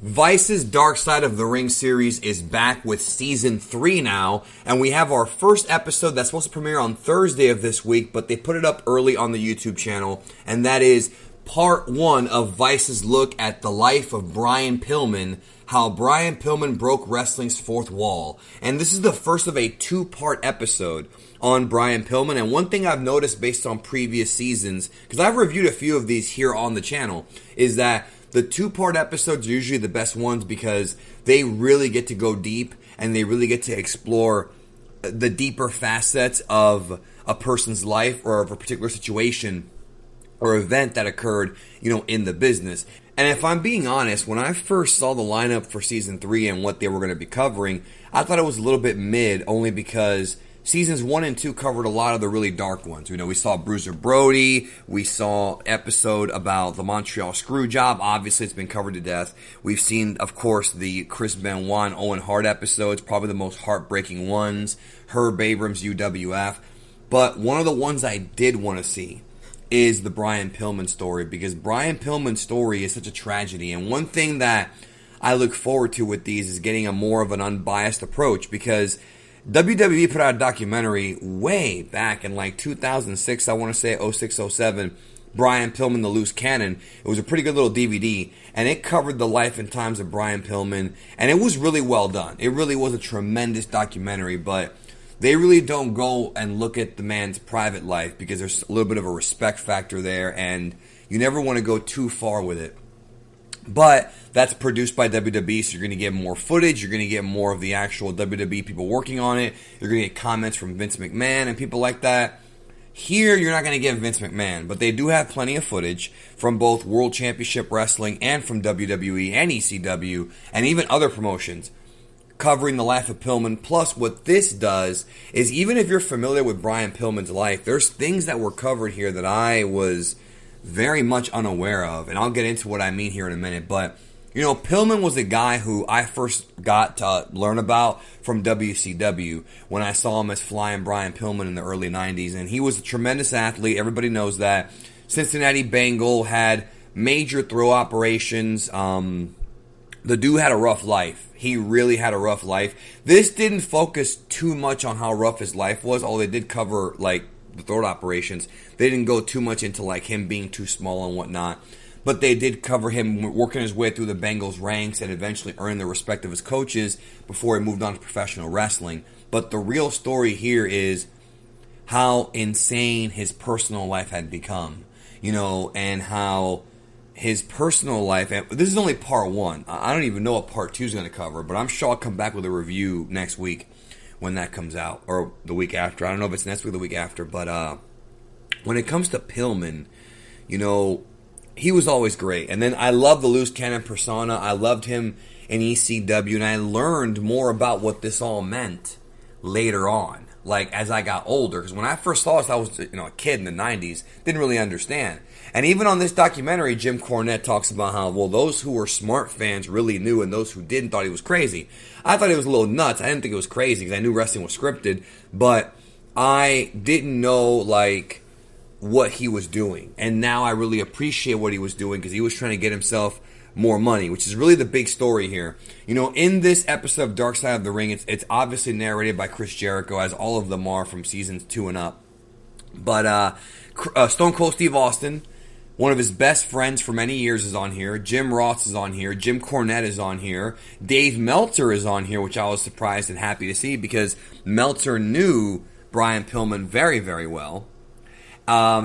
Vice's Dark Side of the Ring series is back with season 3 now, and we have our first episode that's supposed to premiere on Thursday of this week, but they put it up early on the YouTube channel, and that is part 1 of Vice's look at the life of Brian Pillman, how Brian Pillman broke wrestling's fourth wall. And this is the first of a 2-part episode on Brian Pillman, and one thing I've noticed based on previous seasons, because I've reviewed a few of these here on the channel, is that the 2-part episodes are usually the best ones because they really get to go deep and they really get to explore the deeper facets of a person's life or of a particular situation or event that occurred, in the business. And if I'm being honest, when I first saw the lineup for season 3 and what they were going to be covering, I thought it was a little bit mid, only because seasons 1 and 2 covered a lot of the really dark ones. We saw Bruiser Brody. We saw episode about the Montreal Screwjob. Obviously, it's been covered to death. We've seen, of course, the Chris Benoit and Owen Hart episodes, probably the most heartbreaking ones. Herb Abrams, UWF. But one of the ones I did want to see is the Brian Pillman story, because Brian Pillman's story is such a tragedy. And one thing that I look forward to with these is getting a more of an unbiased approach, because WWE put out a documentary way back in 2006, I want to say 06, 07, Brian Pillman, The Loose Cannon. It was a pretty good little DVD, and it covered the life and times of Brian Pillman, and it was really well done. It really was a tremendous documentary, but they really don't go and look at the man's private life because there's a little bit of a respect factor there, and you never want to go too far with it. But that's produced by WWE, so you're going to get more footage. You're going to get more of the actual WWE people working on it. You're going to get comments from Vince McMahon and people like that. Here, you're not going to get Vince McMahon, but they do have plenty of footage from both World Championship Wrestling and from WWE and ECW and even other promotions covering the life of Pillman. Plus, what this does is, even if you're familiar with Brian Pillman's life, there's things that were covered here that I was very much unaware of, and I'll get into what I mean here in a minute. But Pillman was a guy who I first got to learn about from WCW when I saw him as Flying Brian Pillman in the early 90s, and he was a tremendous athlete. Everybody knows that. Cincinnati Bengal, had major throw operations. The dude had a rough life. He really had a rough life. This didn't focus too much on how rough his life was, although they did cover the throat operations. They didn't go too much into him being too small and whatnot, but they did cover him working his way through the Bengals ranks and eventually earning the respect of his coaches before he moved on to professional wrestling. But the real story here is how insane his personal life had become, and how his personal life, and this is only part 1. I don't even know what part 2 is going to cover, but I'm sure I'll come back with a review next week when that comes out, or the week after. I don't know if it's next week or the week after, but when it comes to Pillman, he was always great. And then I love the Loose Cannon persona. I loved him in ECW, and I learned more about what this all meant later on, as I got older. Because when I first saw this, I was a kid in the 90s, didn't really understand. And even on this documentary, Jim Cornette talks about how, those who were smart fans really knew, and those who didn't thought he was crazy. I thought he was a little nuts. I didn't think it was crazy because I knew wrestling was scripted, but I didn't know, what he was doing. And now I really appreciate what he was doing because he was trying to get himself more money, which is really the big story here. In this episode of Dark Side of the Ring, it's obviously narrated by Chris Jericho, as all of them are from seasons 2 and up. But Stone Cold Steve Austin, one of his best friends for many years, is on here. Jim Ross is on here. Jim Cornette is on here. Dave Meltzer is on here, which I was surprised and happy to see because Meltzer knew Brian Pillman very, very well.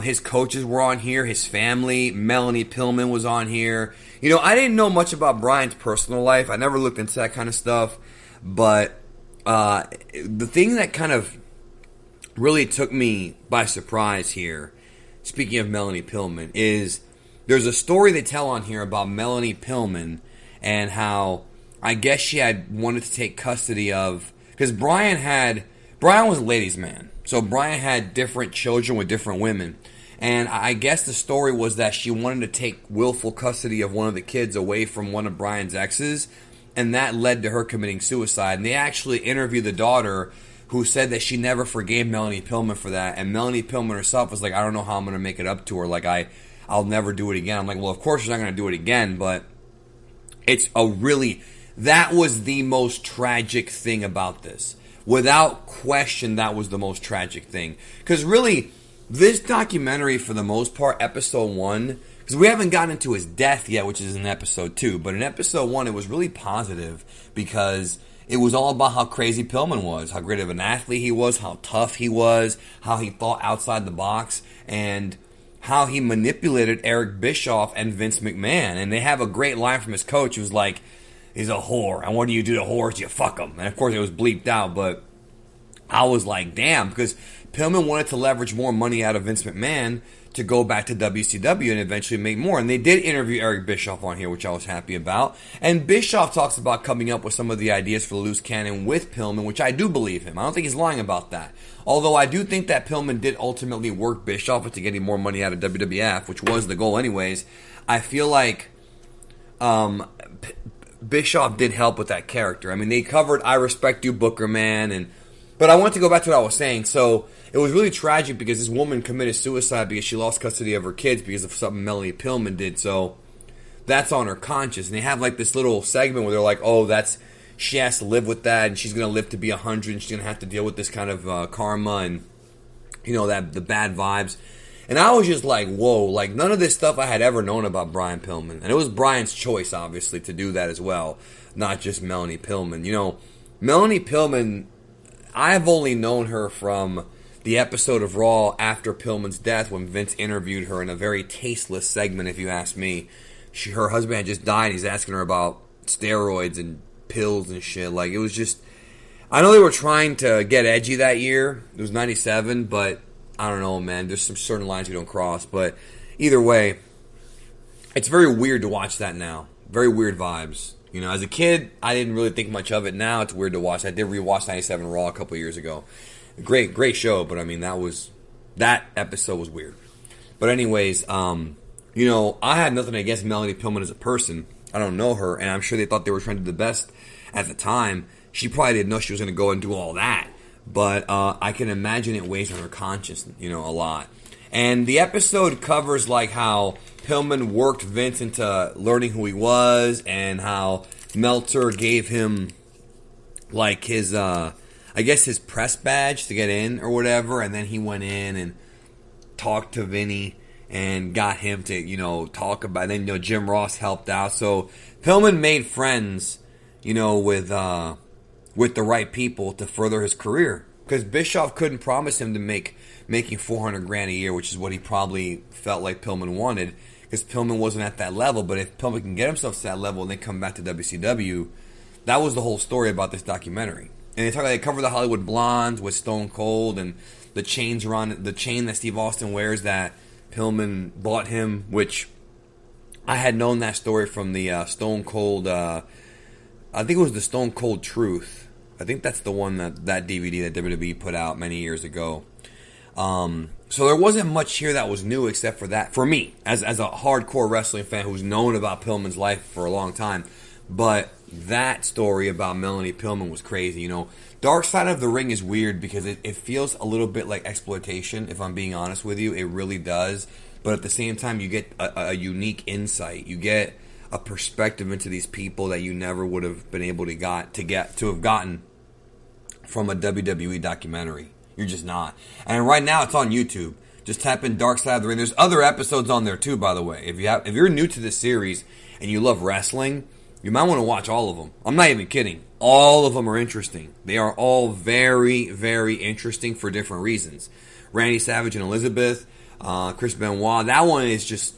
His coaches were on here. His family, Melanie Pillman, was on here. I didn't know much about Brian's personal life. I never looked into that kind of stuff. But the thing that kind of really took me by surprise here, speaking of Melanie Pillman, is there's a story they tell on here about Melanie Pillman and how I guess she had wanted to take custody of, because Brian was a ladies' man. So Brian had different children with different women. And I guess the story was that she wanted to take willful custody of one of the kids away from one of Brian's exes, and that led to her committing suicide. And they actually interviewed the daughter, who said that she never forgave Melanie Pillman for that. And Melanie Pillman herself was like, I don't know how I'm going to make it up to her. I'll never do it again. I'm like, well, of course you're not going to do it again, but That was the most tragic thing about this. Without question, that was the most tragic thing. Because really, this documentary, for the most part, episode 1, because we haven't gotten into his death yet, which is in episode 2, but in episode 1, it was really positive because it was all about how crazy Pillman was, how great of an athlete he was, how tough he was, how he thought outside the box, and how he manipulated Eric Bischoff and Vince McMahon. And they have a great line from his coach who's like, he's a whore, and what do you do to whores? You fuck them. And of course it was bleeped out, but I was like, damn, because Pillman wanted to leverage more money out of Vince McMahon to go back to WCW and eventually make more. And they did interview Eric Bischoff on here, which I was happy about. And Bischoff talks about coming up with some of the ideas for the loose cannon with Pillman, which I do believe him. I don't think he's lying about that. Although I do think that Pillman did ultimately work Bischoff into getting more money out of WWF, which was the goal anyways. I feel like Bischoff did help with that character. I mean, they covered I Respect You, Booker Man, but I want to go back to what I was saying. So it was really tragic because this woman committed suicide because she lost custody of her kids because of something Melanie Pillman did. So that's on her conscience. And they have like this little segment where they're like, oh, she has to live with that, and she's going to live to be 100, and she's going to have to deal with this kind of karma and, the bad vibes. And I was just like, whoa, like none of this stuff I had ever known about Brian Pillman. And it was Brian's choice, obviously, to do that as well, not just Melanie Pillman. Melanie Pillman, I've only known her from the episode of Raw after Pillman's death when Vince interviewed her in a very tasteless segment, if you ask me. Her husband had just died. He's asking her about steroids and pills and shit. Like, it was just, I know they were trying to get edgy that year. It was 97, but I don't know, man. There's some certain lines you don't cross. But either way, it's very weird to watch that now. Very weird vibes. As a kid, I didn't really think much of it. Now it's weird to watch. I did rewatch 97 Raw a couple years ago. Great show, but I mean, that episode was weird. But anyways, I had nothing against Melanie Pillman as a person. I don't know her, and I'm sure they thought they were trying to do the best at the time. She probably didn't know she was going to go and do all that. But I can imagine it weighs on her conscience, a lot. And the episode covers like how Pillman worked Vince into learning who he was, and how Meltzer gave him like his, his press badge to get in or whatever, and then he went in and talked to Vinny and got him to, talk about it. Then, Jim Ross helped out. So Pillman made friends, with the right people to further his career. Because Bischoff couldn't promise him to making $400,000 a year, which is what he probably felt like Pillman wanted. Because Pillman wasn't at that level. But if Pillman can get himself to that level and then come back to WCW, that was the whole story about this documentary. And they cover the Hollywood Blondes with Stone Cold and the chains around the chain that Steve Austin wears that Pillman bought him, which I had known that story from the Stone Cold. I think it was the Stone Cold Truth. I think that's the one that DVD that WWE put out many years ago. So there wasn't much here that was new except for that. For me, as a hardcore wrestling fan who's known about Pillman's life for a long time. But that story about Melanie Pillman was crazy, Dark Side of the Ring is weird because it feels a little bit like exploitation, if I'm being honest with you. It really does. But at the same time, you get a unique insight. You get a perspective into these people that you never would have been able to have gotten from a WWE documentary. You're just not. And right now, it's on YouTube. Just type in Dark Side of the Ring. There's other episodes on there too, by the way. If you're new to this series and you love wrestling, you might want to watch all of them. I'm not even kidding. All of them are interesting. They are all very, very interesting for different reasons. Randy Savage and Elizabeth, Chris Benoit. That one is just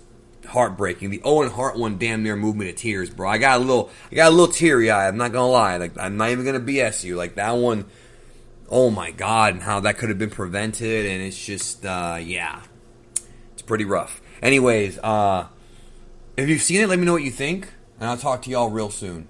heartbreaking. The Owen Hart one damn near moved me to tears, bro. I got a little teary eye. I'm not gonna lie. Like, I'm not even gonna BS you. Like, that one, oh my god, and how that could have been prevented. And it's just, it's pretty rough. Anyways, if you've seen it, let me know what you think. And I'll talk to y'all real soon.